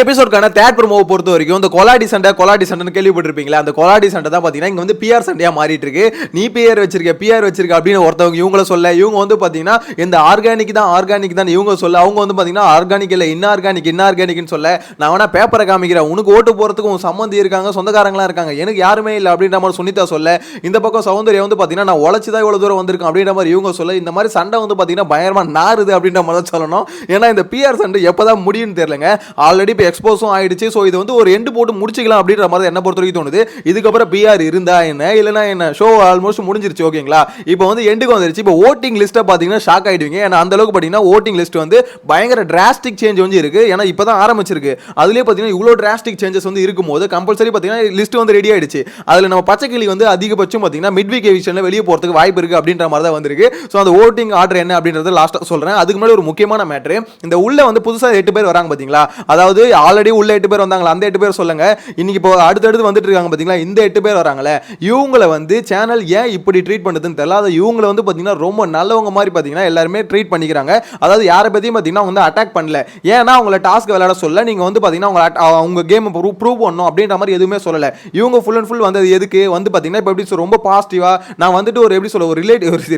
எபிசோட்கான third ப்ரோமோவை பொறுத்த வரைக்கும் இந்த கொலாடி சண்டை கேள்விப்பட்டிருப்பீங்களா? அந்த கொலாடி சண்டை தான் பார்த்தீங்கன்னா இங்கே வந்து பிஆர் சண்டையாக மாறிட்டு இருக்கு. நீ பிஆர் வச்சிருக்க அப்படின்னு ஒருத்தவங்க இவங்கள சொல்ல, இவங்க வந்து பார்த்தீங்கன்னா இந்த ஆர்கானிக் தான் இவங்க சொல்ல, அவங்க வந்து பார்த்தீங்கன்னா ஆர்கானிக் இல்லை இன்ஆர்கானிக்னு சொல்ல, நான் வேணா பேப்பரை காமிக்கிறேன், உனக்கு ஓட்டு போகிறதுக்கு உன் சம்மந்தி இருக்காங்க, சொந்தக்காரங்களாம் இருக்காங்க, எனக்கு யாருமே இல்லை அப்படின்ற மாதிரி சுனிதா சொல்ல, இந்த பக்கம் சௌந்தர்யா வந்து பார்த்தீங்கன்னா நான் உழைச்சி தான் இவ்வளோ தூரம் வந்திருக்கேன் அப்படின்ற மாதிரி இவங்க சொல்ல, இந்த மாதிரி சண்டை வந்து பார்த்தீங்கன்னா பயங்கரமாக நாறுது அப்படின்ற மாதிரி தான் சொல்லணும். ஏன்னா இந்த பிஆர் சண்டை எப்போ தான் முடியும்னு தெரியலங்க. ஆல்ரெடி இப்போ எக்ஸ்போஸும் ஆயிடுச்சு. ஸோ இது வந்து ஒரு எண்டு போட்டு முடிச்சிக்கலாம் அப்படின்ற மாதிரி என்ன பொறுத்த வரைக்கும் தோணுது. இதுக்கப்புறம் பிஆர் இருந்தா என்ன இல்லைனா என்ன, ஷோ ஆல்மோஸ்ட் முடிஞ்சிருச்சு. ஓகேங்களா, இப்போ வந்து எண்டுக்கு வந்துருச்சு. இப்போ ஓட்டிங் லிஸ்ட்டை பார்த்தீங்கன்னா ஷாக் ஆயிடுவீங்க. ஏன்னா அந்த அளவுக்கு பார்த்தீங்கன்னா ஓட்டிங் லிஸ்ட் வந்து பயங்கர டிராஸ்டிக் சேஞ்ச் வந்து இருக்கு. ஏன்னா இப்போ தான் ஆரம்பிச்சிருக்கு. அதுலேயே பார்த்தீங்கன்னா இவ்வளோ டிராஸ்டிக் சேஞ்சஸ் வந்து இருக்கும்போது கம்பல்சரி பார்த்தீங்கன்னா லிஸ்ட் வந்து ரெடி ஆயிடுச்சு. அதில் நம்ம பச்சைக்கிளி வந்து அதிகபட்சம் பார்த்தீங்கன்னா மிட் வீக் எவிஷனில் வெளியே போகிறதுக்கு வாய்ப்பு இருக்கு அப்படின்ற மாதிரி தான் வந்திருக்கு. ஸோ அந்த ஓட்டிங் ஆர்டர் என்ன அப்படின்றது லாஸ்ட்டாக சொல்கிறேன். அதுக்கு முன்னாடி ஒரு முக்கியமான மேட்ரு, இந்த உள்ள வந்து புதுசாக 8 பேர் வராங்க பார்த்தீங்களா, அதாவது ஆல்ரெடி உள்ள 8 பேர் வந்தாங்களா, அந்த 8 பேர் சொல்லுங்க. இன்னைக்கு இப்போ அடுத்தடுத்து வந்துட்டு இருக்காங்க பாத்தீங்களா, இந்த 8 பேர் வராங்களே, இவங்கள வந்து சேனல் ஏன் இப்படி ட்ரீட் பண்ணுதுன்னு தெரியல. அது இவங்கள வந்து பாத்தீங்கன்னா ரொம்ப நல்லவங்க மாதிரி பாத்தீங்கன்னா எல்லாருமே ட்ரீட் பண்ணிக்கிறாங்க. அதாவது யாரை பத்தியும் பாத்தீங்கன்னா வந்து அட்டாக் பண்ணல. ஏன்னா அவங்கள டாஸ்க் விளையாட சொல்ல, நீங்க வந்து பாத்தீங்கன்னா அவங்க கேம் ப்ரூவ் பண்ணணும் அப்படின்ற மாதிரி எதுவுமே சொல்லல. இவங்க ஃபுல் அண்ட் ஃபுல் வந்தது எதுக்கு வந்து பாத்தீங்கன்னா இப்போ எப்படி ரொம்ப பாசிட்டிவா, நான் வந்துட்டு ஒரு எப்படி சொல்ல, ஒரு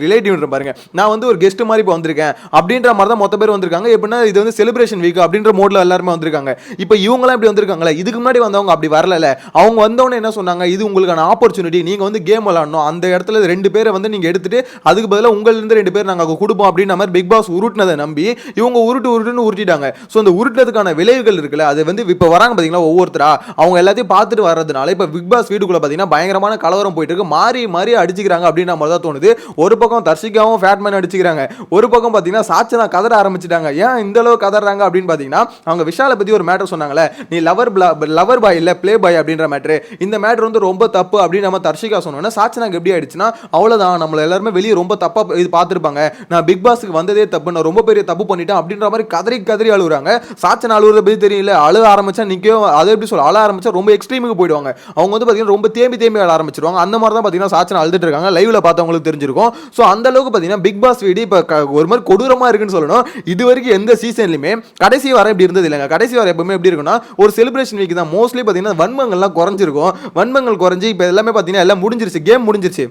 ரிலேட்டிவ் பாருங்க, நான் வந்து ஒரு கெஸ்ட் மாதிரி இப்போ வந்திருக்கேன் அப்படின்ற மாதிரி தான் மொத்த பேர் வந்திருக்காங்க. எப்படின்னா இது வந்து செலிப்ரேஷன் வீக் அப்படின்ற மோட்ல எல்லாருமே வந்திருக்காங்க. இப்போ இவங்களாம் இப்படி வந்திருக்காங்களே, இதுக்கு முன்னாடி வந்தவங்க அப்படி வரல. அவங்க வந்தவொடனே என்ன சொன்னாங்க, இது உங்களுக்கான ஆப்பர்ச்சுனிட்டி, நீங்க வந்து கேம் விளையாடணும், அந்த இடத்துல 2 பேரை வந்து நீங்க எடுத்துட்டு அதுக்கு பதிலாக உங்களிருந்து 2 பேர் நாங்கள் கொடுப்போம் அப்படின்ற மாதிரி பிக் பாஸ் உருட்டினதை நம்பி இவங்க உருட்டுன்னு உருட்டிட்டாங்க. ஸோ அந்த உருட்டுறதுக்கான விளைவுகள் இருக்குல்ல, அது வந்து இப்போ வராங்க பார்த்தீங்களா ஒவ்வொருத்தரா, அவங்க எல்லாத்தையும் பார்த்துட்டு வர்றதுனால இப்போ பிக் பாஸ் வீட்டுக்குள்ள பார்த்தீங்கன்னா பயங்கரமான கலவரம் போயிட்டு இருக்கு. மாறி அடிச்சுக்கிறாங்க அப்படின்ற மாதிரி தான் தோணுது. ஒரு பக்கம் தர்ஷிகாவும் ஃபேட்மேன் அடிச்சுக்கிறாங்க, ஒரு பக்கம் பார்த்தீங்கன்னா சாச்சனா கதற ஆரம்பிச்சிட்டாங்க. ஏன் இந்த அளவு கதறாங்க அப்படின்னு பார்த்தீங்கன்னா, அவங்க விஷாலை பற்றி ஒரு மேட்டர் சொன்னாங்களே, நீ லவர் பாய் இல்ல ப்ளே பாய் அப்படின்ற மேட்டர், இந்த மேட்டர் வந்து ரொம்ப தப்பு அப்படின்னு நம்ம தர்ஷிகா சொன்னோன்னா, சாச்சனாக்கு எப்படி ஆயிடுச்சுன்னா, அவ்வளவுதான் நம்மள எல்லாருமே வெளியே ரொம்ப தப்பா இது பார்த்துருப்பாங்க, நான் பிக் பாஸ்க்கு வந்ததே தப்பு, நான் ரொம்ப பெரிய தப்பு பண்ணிட்டேன் அப்படின்ற மாதிரி கதறி அழுகுறாங்க. சாச்சனா அழுகுறத பத்தி தெரியல, அழு ஆரம்பிச்சா நிற்கும், அதை எப்படி சொல்ல, அழ ஆரம்பிச்சா ரொம்ப எக்ஸ்ட்ரீமுக்கு போயிடுவாங்க. அவங்க வந்து பார்த்தீங்கன்னா ரொம்ப தேம்பி அழ ஆரம்பிச்சிருவாங்க. அந்த மாதிரி தான் பார்த்தீங்கன்னா சாச்சனா அழுதுட்டு இருக்காங்க. லைவ்ல பார்த்தவங்களுக்கு தெரிஞ்சிருக்கும். ஸோ அந்த அளவுக்கு பார்த்தீங்கன்னா பிக் பாஸ் வீடு இப்போ ஒரு மாதிரி கொடூரமா இருக்குன்னு சொல்லணும். இது வரைக்கும் எந்த சீசன்லையுமே கடைசி வாரம் இப்படி இருந்தது இல்லைங்க. கடைசி வாரம் எப்பவுமே எப்படி இருக்குன்னா, ஒரு செலிப்ரேஷன் வீக் தான். மோஸ்ட்லி பார்த்தீங்கன்னா வன்மங்கள்லாம் குறைஞ்சிருக்கும். வன்மங்கள் குறைஞ்சி இப்போ எல்லாமே பார்த்தீங்கன்னா எல்லாம் முடிஞ்சிருச்சு, கேம் முடிஞ்சிருச்சு.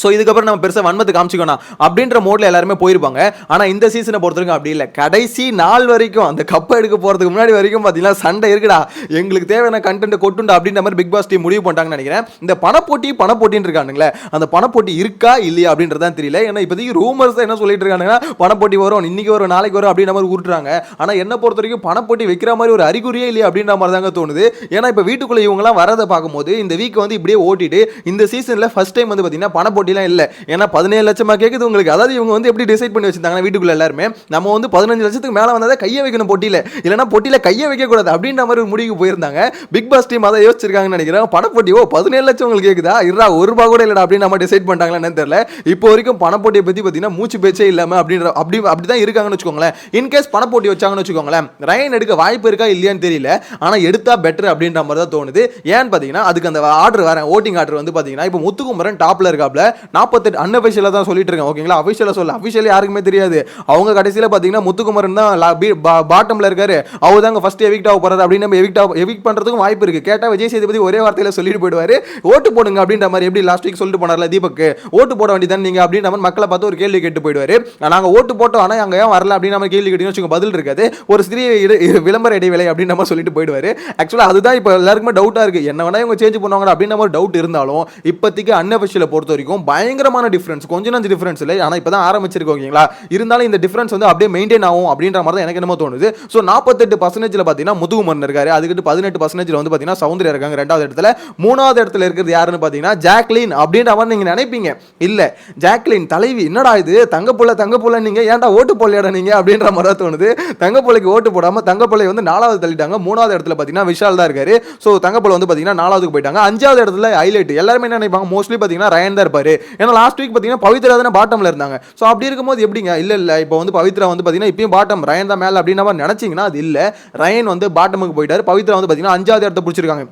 ஸோ இதுக்கப்புறம் நம்ம பெருசாக வன்மத்தை காமிச்சிக்கணும் அப்படின்ற மோட்ல எல்லாருமே போயிருப்பாங்க. ஆனால் இந்த சீசனை பொறுத்தவரைக்கும் அப்படி இல்லை. கடைசி நாள் வரைக்கும், அந்த கப்பை எடுக்க போகிறதுக்கு முன்னாடி வரைக்கும் பார்த்தீங்கன்னா சண்டை இருக்குடா, எங்களுக்கு தேவையான கண்டென்ட் கொட்டுண்டா அப்படின்ற மாதிரி பிக் பாஸ் டீம் முடிவு பண்ணிட்டாங்கன்னு நினைக்கிறேன். இந்த பணப்போட்டின்னு இருக்கானுங்களே, அந்த பணப்போட்டி இருக்கா இல்லையா அப்படின்றதான் தெரியல. ஏன்னா இப்போதைக்கு ரூமர்ஸ் என்ன சொல்லிட்டு இருக்காங்கன்னா, பணப்போட்டி வரும், இன்னைக்கு வரும், நாளைக்கு வரும் அப்படின்ற மாதிரி உருட்டுறாங்க. ஆனால் என்ன பொறுத்த வரைக்கும் பணப்போட்டி வைக்கிற மாதிரி ஒரு அறிகுறியே இல்லையா அப்படின்ற மாதிரி தாங்க தோணுது. ஏன்னா இப்போ வீட்டுக்குள்ளே இவங்கலாம் வரதை பார்க்கும்போது இந்த வீக் வந்து இப்படியே ஓட்டிட்டு இந்த சீசனில் ஃபர்ஸ்ட் டைம் வந்து பார்த்தீங்கன்னா பணப்போட்டி இல்ல. ஏன்னா 17 லட்சமா கேக்குது உங்களுக்கு. அதாவது இவங்க வந்து எப்படி டிசைட் பண்ணி வச்சிருந்தாங்க வீட்டுக்குள்ள எல்லாருமே, நம்ம வந்து 15 லட்சத்துக்கு மேல வந்தா கைய வைக்கணும் பொட்டியில, இல்லனா பொட்டியில கைய வைக்க கூடாது அப்படின்ற மாதிரி ஒரு முடிவுக்கு போயிருந்தாங்க. பிக் பாஸ் டீம் அதை யோசிச்சிருக்காங்கன்னு நினைக்கிறேன். பணப்போட்டி 17 லட்சம் உங்களுக்கு கேக்குதா, இருடா ஒரு ரூபாய் கூட இல்லடா அப்படின்னு நம்ம டிசைட் பண்ணிட்டாங்களா என்னன்னு தெரியல. இப்போ வரைக்கும் பணப்போட்டியை பத்தி பாத்தீங்கன்னா மூச்சு பேச்சே இல்லாம அப்படிதான் இருக்காங்கன்னு வச்சுக்கோங்களேன். இன்கேஸ் பணப்போட்டி வச்சாங்கன்னு வச்சுக்கோங்களேன், ரயன் எடுக்க வாய்ப்பு இருக்கா இல்லையான்னு தெரியல. ஆனா எடுத்தா பெட்டர் அப்படின்ற மாதிரி தான் தோணுது. ஏன்னு பாத்தீங்கன்னா அதுக்கு அந்த ஆர்டர் வர ஓட்டிங் ஆர்டர் வந்து பாத்தீங்கன்னா இப்போ முத்துக்குமரன் டாப்ல இருக்காப்ல 48 அன்அஃபிஷியலா தான் சொல்லிட்டு இருக்கேன். ஓகேங்களா, அஃபிஷியலா சொல்ல, அஃபிஷியலி யாருக்குமே தெரியாது. அவங்க கடைசியில் பார்த்தீங்கன்னா முத்துக்குமரன் தான் பாட்டம்ல இருக்காரு, அவர் தாங்க ஃபர்ஸ்ட் எவிக்ட் ஆக போறாரு அப்படின்னு நம்ம எவிக்ட் பண்றதுக்கும் வாய்ப்பு இருக்கு. கேட்டா விஜய் சேதுபதி ஒரே வார்த்தையில சொல்லிட்டு போயிடுவாரு, ஓட்டு போடுங்க அப்படின்ற மாதிரி. எப்படி லாஸ்ட் வீக் சொல்லிட்டு போனார்ல தீபக், ஓட்டு போட வேண்டியதான் நீங்க அப்படின்ற மாதிரி மக்களை பார்த்து ஒரு கேள்வி கேட்டு போயிடுவாரு. நாங்க ஓட்டு போட்டோம் ஆனா அங்க ஏன் வரல அப்படின்னு நம்ம கேள்வி கேட்டீங்கன்னு பதில் இருக்காது. ஒரு சிறிய விளம்பர இடைவேளை அப்படின்னு நம்ம சொல்லிட்டு போயிடுவாரு. ஆக்சுவலா அதுதான் இப்போ எல்லாருக்குமே டவுட்டா இருக்கு, என்ன வேணா இவங்க சேஞ்ச் பண்ணுவாங்க அப்படின்னு ஒரு டவுட் இருந்தாலும் இப்போதைக்கு அன்அஃபிஷியலை பொறுத்த வரைக்கும் பயங்கரமான டிஃபரன்ஸ், கொஞ்சம் நஞ்சு டிஃபரன்ஸ் இல்லை. ஆனால் இப்போ தான் ஆரம்பிச்சிருக்கு. ஓகேங்களா, இருந்தாலும் இந்த டிஃபரன்ஸ் வந்து அப்படியே மெயின்டைன் ஆகும் அப்படின்ற மாதிரி தான் எனக்கு என்னமோ தோணுது. ஸோ 48% பார்த்தீங்கன்னா முத்துகுமரன் இருக்காரு, அதுக்கிட்டு 18% வந்து பார்த்தீங்கன்னா சௌந்தர்யா இருக்காங்க 2வது இடத்துல. 3வது இடத்துல இருக்கிறது யாருன்னு பார்த்தீங்கன்னா ஜாக்லின் அப்படின்ற மாதிரி நீங்க நினைப்பீங்க. இல்ல, ஜாக்லின் தலைவி, என்னடா இது தங்கப்புள்ள நீங்க ஏன்டா ஓட்டு போடலையாடா நீங்க அப்படின்ற மாதிரி தான் தோணுது. தங்கப்புள்ளைக்கு ஓட்டு போடாம தங்கப்புள்ளை வந்து 4வது தள்ளிட்டாங்க. 3வது இடத்துல பார்த்தீங்கன்னா விஷால் தான் இருக்காரு. ஸோ தங்கப்புள்ளை வந்து பார்த்தீங்கன்னா 4வதுக்கு போயிட்டாங்க. 5வது இடத்துல ஹைலைட் எல்லாருமே என்ன நினைப்பாங்க, மோஸ்ட்லி பார்த்தீங்கன்னா ரயன் தான் இருப்பாரு. ஏன்னா லாஸ்ட் வீக் பார்த்தீங்கன்னா பவித்ரா தானே பாட்டம்ல இருந்தாங்க. ஸோ அப்படி இருக்கும்போது எப்படிங்க, இல்ல இப்போ வந்து பவித்ரா வந்து பார்த்தீங்கன்னா இப்பயும் பாட்டம், ரயன் தான் மேல அப்படின்னு நினைச்சீங்கன்னா அது இல்ல, ரயன் வந்து பாட்டமுக்கு போயிட்டாரு. பவித்ரா வந்து பார்த்தீங்கன்னா 5வது இடத்தை பிடிச்சிருக்காங்க.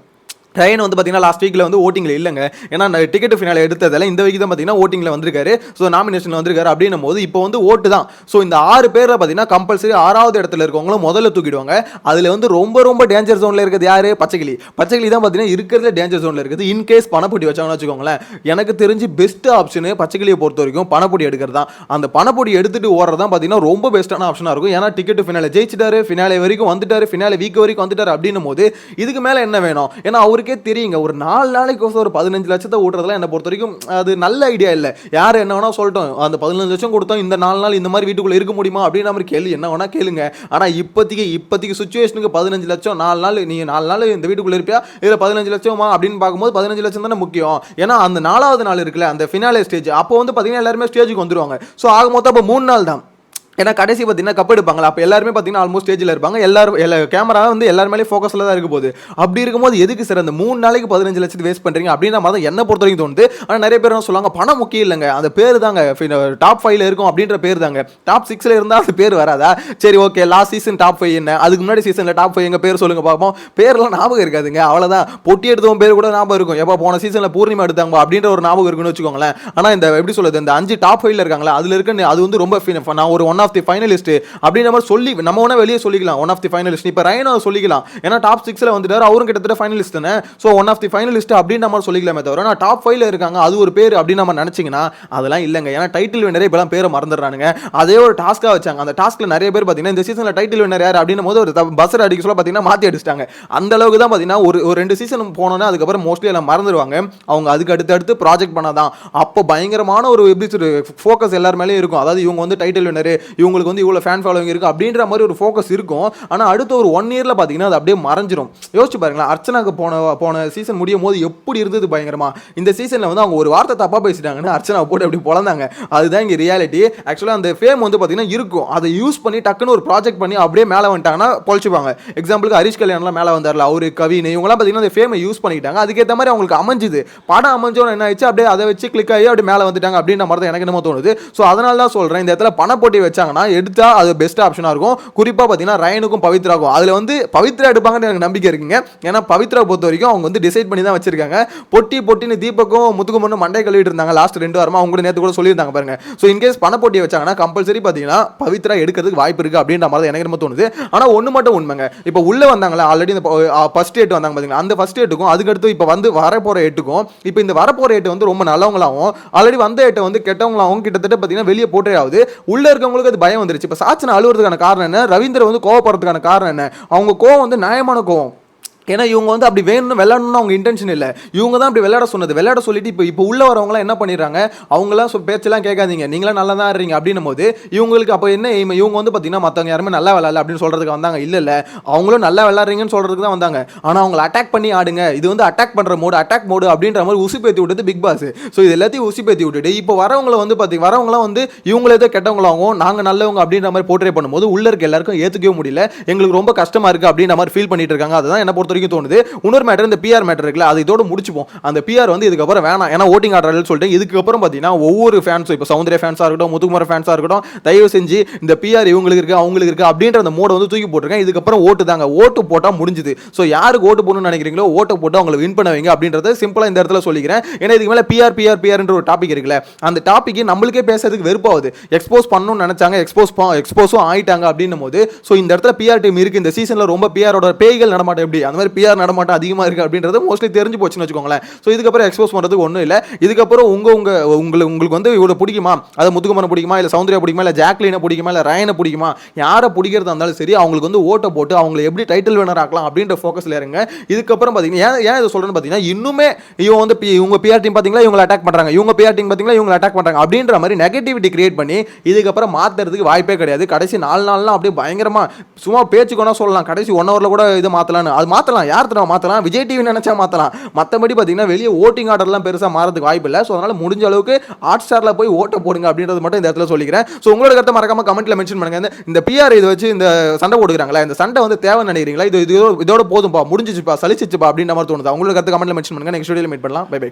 ட்ரெயின் வந்து பார்த்தீங்கன்னா லாஸ்ட் வீக்கில் வந்து ஓட்டிங்கில் இல்லைங்க. ஏன்னா டிக்கெட் ஃபினாலே எடுத்ததில் இந்த வீக் தான் பார்த்தீங்கன்னா ஓட்டிங்கில் வந்திருக்காரு. ஸோ நாமினேஷன் வந்திருக்காரு அப்படின்னும் போது இப்போ வந்து ஓட்டு தான். ஸோ இந்த 6 பேரில் பார்த்தீங்கன்னா கம்பல்சரி 6வது இடத்துல இருக்கவங்களும் முதல்ல தூக்கிடுவாங்க. அதில் வந்து ரொம்ப ரொம்ப டேஞ்சர் ஜோனில் இருக்குது யார்? பச்சைக்கிளி. பச்சைக்கிளி தான் பார்த்தீங்கன்னா இருக்கிறதுல டேஞ்சர் ஜோனில் இருக்குது. இன்கேஸ் பணப்பொட்டி வச்சாங்கன்னு வச்சுக்கோங்களேன், எனக்கு தெரிஞ்சு பெஸ்ட் ஆப்ஷனு பச்சைக்கிளியை பொறுத்த வரைக்கும் பணப்பொட்டி எடுக்கிறது தான். அந்த பணப்பொட்டி எடுத்துட்டு ஓடுறது தான் பார்த்தீங்கன்னா ரொம்ப பெஸ்ட்டான ஆப்ஷனாக இருக்கும். ஏன்னா டிக்கெட் ஃபினாலே ஜெயிச்சிட்டாரு, ஃபினாலே வரைக்கும் வந்துட்டாரு, ஃபினாலே வீக் வரைக்கும் வந்துட்டாரு அப்படின்னும் போது இதுக்கு மேலே என்ன வேணும்? ஏன்னா அவருக்கே தெரியுங்க, ஒரு 4 நாளைக்கு ஒரு 15 லட்சத்தை ஓட்டுறதுலாம் என்ன பொறுத்த வரைக்கும் அது நல்ல ஐடியா இல்லை. யார் என்ன வேணா சொல்லட்டும், அந்த 15 லட்சம் கொடுத்தோம் இந்த 4 நாள் இந்த மாதிரி வீட்டுக்குள்ள இருக்க முடியுமா அப்படின்ற மாதிரி கேள்வி என்ன வேணா கேளுங்க. ஆனால் இப்போதைக்கு சுச்சுவேஷனுக்கு 15 லட்சம் 4 நாள் நீ 4 நாள் இந்த வீட்டுக்குள்ள இருப்பியா, இதில் 15 லட்சமா அப்படின்னு பார்க்கும்போது 15 லட்சம் தானே முக்கியம். ஏன்னா அந்த 4வது நாள் இருக்குல்ல, அந்த ஃபினாலே ஸ்டேஜ், அப்போ வந்து பார்த்தீங்கன்னா எல்லாருமே ஸ்டேஜுக்கு வந்துருவாங்க. ஸோ ஆக மொத்தம் அப்போ 3 நாள் தான். ஏன்னா கடைசி பார்த்தீங்கன்னா கப் எடுப்பாங்களா, அப்போ எல்லாருமே பார்த்தீங்கன்னா ஆல்மோஸ்ட் ஸ்டேஜில் இருப்பாங்க. எல்லாரும் கேமரா வந்து எல்லாருமே ஃபோக்கஸில் தான் இருக்க போகுது. அப்படி இருக்கும்போது எதுக்கு சார் அந்த 3 நாளைக்கு 15 லட்சத்தை வேஸ்ட் பண்ணுறீங்க அப்படின்ற மாதிரி என்ன பொறுத்த வரைக்கும் தோணுது. ஆனால் நிறைய பேர் என்ன சொல்லுவாங்க, பணம் முக்கியம் இல்லைங்க, அந்த பேர் தாங்க டாப் 5ல இருக்கும் அப்படின்ற பேர் தாங்க. டாப் 6ல இருந்தால் அந்த பேர் வராதா? சரி ஓகே, லாஸ்ட் சீசன் டாப் 5 என்ன, அதுக்கு முன்னாடி சீசனில் டாப் 5 எங்கள் பேர் சொல்லுங்க பார்ப்போம். பேர்லாம் ஞாபகம் இருக்காதுங்க, அவ்வளோதான். பொட்டி எடுத்தவங்க பேர் கூட ஞாபகம் இருக்கும், எப்போ போன சீசனில் பூர்ணிமா எடுத்தாங்க அப்படின்ற ஒரு ஞாபகம் இருக்குன்னு வச்சுக்கோங்களேன். ஆனால் இந்த எப்படி சொல்லுது, இந்த 5 டாப் 5ல இருக்காங்களா அதில் இருக்கு, அது வந்து ரொம்ப நான் ஒரு ஒன் ஆஃப் தி ஃபைனலிஸ்ட் அப்படின்ற மாதிரி சொல்லி நம்ம வேணா வெளியே சொல்லிக்கலாம். ஒன் ஆஃப் தி ஃபைனலிஸ்ட் இப்போ ரயனோ சொல்லிக்கலாம், ஏன்னா டாப் 6ல வந்துட்டார், அவரும் கிட்டத்தட்ட ஃபைனலிஸ்ட் தானே. So one of the finalist அப்படின்ற மாதிரி சொல்லிக்கலாமே தவிர நான் டாப் 5ல இருக்காங்க அது ஒரு பேர் அப்படின்னு நம்ம நினைச்சிங்கன்னா அதெல்லாம் இல்லைங்க. ஏன்னா டைட்டில் வின்னரே இப்பெல்லாம் பேரை மறந்துடுறானுங்க. அதே ஒரு டாஸ்க்காக வச்சாங்க. அந்த டாஸ்க்ல நிறைய பேர் பார்த்தீங்கன்னா இந்த சீசனில் டைட்டில் வின்னர் யார் அப்படின்னும் போது ஒரு பஸ்ஸர் அடிக்க சொல்ல பார்த்தீங்கன்னா மாற்றி அடிச்சிட்டாங்க. அந்த அளவுக்கு தான் பார்த்தீங்கன்னா ஒரு 2 சீசன் போனோன்னா அதுக்கப்புறம் மோஸ்ட்லி எல்லாம் மறந்துடுவாங்க. அவங்க அதுக்கு அடுத்து ப்ராஜெக்ட் பண்ணாதான் அப்போ பயங்கரமான ஒரு எப்படி ஃபோக்கஸ் எல்லார் மேலேயும் இருக்கும். அதாவது இவங்க வந்து டைட்டில் வின்னர், இவங்களுக்கு வந்து இவ்வளோ ஃபேன் ஃபாலோவிங் இருக்கு அப்படின்ற மாதிரி ஒரு ஃபோக்கஸ் இருக்கும். ஆனால் அடுத்த ஒரு 1 இயர்ல பார்த்தீங்கன்னா அது அப்படியே மறைஞ்சிரும். யோசிச்சு பாருங்களேன், அர்ச்சனாக்கு போன சீசன் முடியும் போது எப்படி இருந்தது பயங்கரமா. இந்த சீசனில் வந்து அவங்க ஒரு வார்த்தை தப்பாக பேசிட்டாங்கன்னு அர்ச்சனா போட்டு அப்படி பொழந்தாங்க. அதுதான் இங்கே ரியாலிட்டி. ஆக்சுவலாக அந்த ஃபேம் வந்து பார்த்தீங்கன்னா இருக்கும், அதை யூஸ் பண்ணி டக்குன்னு ஒரு ப்ராஜெக்ட் பண்ணி அப்படியே மேலே வந்துட்டாங்கன்னா பொழிச்சுப்பாங்க. எக்ஸாம்பிளுக்கு ஹரிஷ் கல்யாணம்லாம் மேலே வந்தார்ல, அவரு கவின் இவங்கலாம் பார்த்தீங்கன்னா அந்த ஃபேமை யூஸ் பண்ணிக்கிட்டாங்க. அதுக்கேற்ற மாதிரி அவங்களுக்கு அமைஞ்சுது. படம் அமைஞ்சோன்னு என்ன ஆயிடுச்சு, அப்படியே அதை வச்சு கிளிக் ஆகி அப்படியே மேலே வந்துட்டாங்க அப்படின்ற மாதிரி தான் எனக்கு என்னமோ தோணுது. ஸோ அதனால தான் சொல்கிறேன், இந்த இடத்துல பண போட்டி வச்சாங்கன்னா எடுத்தா அது பெஸ்ட் ஆப்ஷனாக இருக்கும். குறிப்பாக பார்த்தீங்கன்னா ரயனுக்கும் பவித்ராக்கும் அதில் வந்து பவித்ரா எடுப்பாங்கன்னு எனக்கு நம்பிக்கை இருக்குங்க. ஏன்னா பவித்ரா பொறுத்த வரைக்கும் அவங்க வந்து டிசைட் பண்ணி தான் வச்சிருக்காங்க. பொட்டின்னு தீபக்கும் முத்துக்குமரனும் மண்டை கழுவிட்டு இருந்தாங்க லாஸ்ட் 2 வாரமா. அவங்க கூட நேற்று கூட சொல்லியிருந்தாங்க பாருங்க. ஸோ இன்கேஸ் பண போட்டியை வச்சாங்கன்னா கம்பல்சரி பார்த்தீங்கன்னா பவித்ரா எடுக்கிறதுக்கு வாய்ப்பு இருக்கு அப்படின்ற மாதிரி எனக்கு என்ன தோணுது. ஆனால் ஒன்று மட்டும் உண்மைங்க, இப்போ உள்ள வந்தாங்களா ஆல்ரெடி இந்த ஃபர்ஸ்ட் 8 வந்தாங்க பார்த்தீங்களா, அந்த ஃபர்ஸ்ட் 8க்கும் அதுக்கடுத்து இப்போ வந்து வரப்போற 8க்கும் இப்போ இந்த வரப்போற 8 வந்து ரொம்ப நல்லவங்களாகவும் ஆல்ரெடி வந்த 8 வந்து கெட்டவங்களாகவும் கிட்டத்தட்ட பார்த்தீங்கன்னா வெளியே போட்டே ஆகுது. உள்ள இருக்கவங்களுக்கு அது பயம் வந்துருச்சு. இப்போ சாச்சனை அழுவுறதுக்கான காரணம் என்ன, ரவீந்திர வந்து கோவப்படுறதுக்கான காரணம் என்ன, அவங்க கோவம் வந்து நியாயமான கோவம். ஏன்னா இவங்க வந்து அப்படி வேணும்னு விளையாடணும்னு அவங்க இன்டென்ஷன் இல்லை, இவங்க தான் அப்படி விளையாட சொன்னது. விளையாட சொல்லிட்டு இப்போ உள்ள வரவங்களாம் என்ன பண்ணிடுறாங்க, அவங்களாம் பேச்செல்லாம் கேட்காதீங்க, நீங்களாம் நல்லா தான் இருறீங்க அப்படின்னும் போது இவங்களுக்கு அப்போ என்ன எய்ம், இவங்க வந்து பார்த்தீங்கன்னா மற்றவங்க யாருமே நல்லா விளையாடல அப்படின்னு சொல்றதுக்கு வந்தாங்க. இல்லை அவங்களும் நல்லா விளையாடுறீங்கன்னு சொல்றதுக்கு தான் வந்தாங்க. ஆனால் அவங்களை அட்டாக் பண்ணி ஆடுங்க, இது வந்து அட்டாக் பண்ணுற அட்டாக் மோடு அப்படின்ற மாதிரி உசுப்பேத்தி விட்டது பிக் பாஸ். ஸோ இது எல்லாத்தையும் உசுப்பேத்தி விட்டுட்டு இப்போ வரவங்களை வந்து வரவங்களாம் வந்து இவங்களே தான் கெட்டவங்களாகவும் நாங்கள் நல்லவங்க அப்படின்ற மாதிரி போர்ட்ரே பண்ணும்போது உள்ள இருக்க எல்லாருக்கும் ஏற்றுக்கவே முடியல, எங்களுக்கு ரொம்ப கஷ்டமா இருக்கு அப்படின்ற மாதிரி ஃபீல் பண்ணிட்டு இருக்காங்க. அதுதான் என்ன பொறுத்த வரைக்கும் தோணுது. இன்னொரு மேட்டர், இந்த பிஆர் மேட்டர் இருக்குல்ல, அது இதோட முடிச்சுப்போம். அந்த பிஆர் வந்து இதுக்கப்புறம் வேணாம், ஏன்னா ஓட்டிங் ஆர்டர்னு சொல்லிட்டு இதுக்கப்புறம் பார்த்தீங்கன்னா ஒவ்வொரு ஃபேன்ஸும் இப்போ சௌந்தர்யா ஃபேன்ஸாக இருக்கட்டும், முத்துக்குமார் ஃபேன்ஸாக இருக்கட்டும், தயவு செஞ்சு இந்த பிஆர் இவங்களுக்கு இருக்கு அவங்களுக்கு இருக்கு அப்படின்ற அந்த மோட வந்து தூக்கி போட்டுருக்கேன். இதுக்கப்புறம் ஓட்டு தாங்க, ஓட்டு போட்டால் முடிஞ்சுது. ஸோ யாருக்கு ஓட்டு போடணும்னு நினைக்கிறீங்களோ ஓட்டு போட்டு அவங்களை வின் பண்ண வைங்க அப்படின்றத சிம்பிளாக இந்த இடத்துல சொல்லிக்கிறேன். ஏன்னா இதுக்கு மேலே பிஆர்ன்ற ஒரு டாபிக் இருக்குல்ல, அந்த டாபிக் நம்மளுக்கே பேசுறதுக்கு வெறுப்பாகுது. எக்ஸ்போஸ் பண்ணணும்னு நினைச்சாங்க, எக்ஸ்போஸும் ஆயிட்டாங்க அப்படின்னும் போது ஸோ இந்த இடத்துல பிஆர் டீம் இருக்கு. இந்த சீசனில் ரொம்ப பிஆரோட பேய்கள் நடமாட்டம் எப்படி அந்த மாதிரி பிஆர் நடமாட்டம் அதிகமாக இருக்குது அப்படின்றது மோஸ்ட்லி தெரிஞ்சு போச்சுன்னு வச்சுக்கோங்களேன். ஸோ இதுக்கப்புறம் எக்ஸ்போஸ் பண்ணுறதுக்கு ஒன்றும் இல்லை. இதுக்கப்புறம் உங்களுக்கு வந்து இவ்வளோ பிடிக்குமா, அதை முத்துக்குமரன் பிடிக்குமா, இல்லை சௌந்தர்யா பிடிக்குமா, இல்லை ஜாக்லினை பிடிக்குமா, இல்லை ரயனை பிடிக்குமா, யாரை பிடிக்கிறதா இருந்தாலும் சரி அவங்களுக்கு வந்து ஓட்டை போட்டு அவங்களை எப்படி டைட்டில் வினர் ஆக்கலாம் அப்படின்ற ஃபோக்கஸில் இருங்க. இதுக்கப்புறம் பார்த்தீங்கன்னா ஏன் இதை சொல்கிறேன்னு பார்த்தீங்கன்னா இன்னுமே இவங்க பிஆர் டீம் பார்த்தீங்களா இவங்களை அட்டாக் பண்ணுறாங்க, இவங்க பிஆர் டீம் பார்த்தீங்களா இவங்களை அட்டாக் பண்ணுறாங்க அப்படின்ற மாதிரி நெகட்டிவிட்டி கிரியேட் பண்ணி இதுக்கப்புறம் மாற்றுறதுக்கு வாய்ப்பே கிடையாது. கடைசி 4 நாள்லாம் அப்படியே பயங்கரமாக சும்மா பேச்சுக்கோனா சொல்லலாம், கடைசி 1 ஹவரில் கூட இது மாற்றலான்னு, அது மாற்றலாம், யார் தடவை மாற்றலாம், விஜய் டிவி நினைச்சா மாற்றலாம். மற்றபடி பார்த்தீங்கன்னா வெளியே ஓட்டிங் ஆர்டர்லாம் பெருசாக மாறதுக்கு வாய்ப்பு இல்லை. ஸோ அதனால் முடிஞ்ச அளவுக்கு ஹாட் ஸ்டாரில் போய் ஓட்ட போடுங்க அப்படின்றது மட்டும் இந்த இடத்துல சொல்லிக்கிறேன். ஸோ உங்களோட கருத்தை மறக்காம கமெண்ட்ல மென்ஷன் பண்ணுங்க. இந்த பிஆர் இதை வச்சு இந்த சண்டை போடுறாங்களா, இந்த சண்டை வந்து தேவை நினைக்கிறீங்களா, இதோட போதும்பா, முடிஞ்சிச்சுப்பா, சலிச்சிச்சுப்பா அப்படின்ற மாதிரி தோணுது. உங்களோட கருத்து கமெண்ட்ல மென்ஷன் பண்ணுங்க. நெக்ஸ்ட் வீடியோல மீட் பண்ணலாம். Bye by.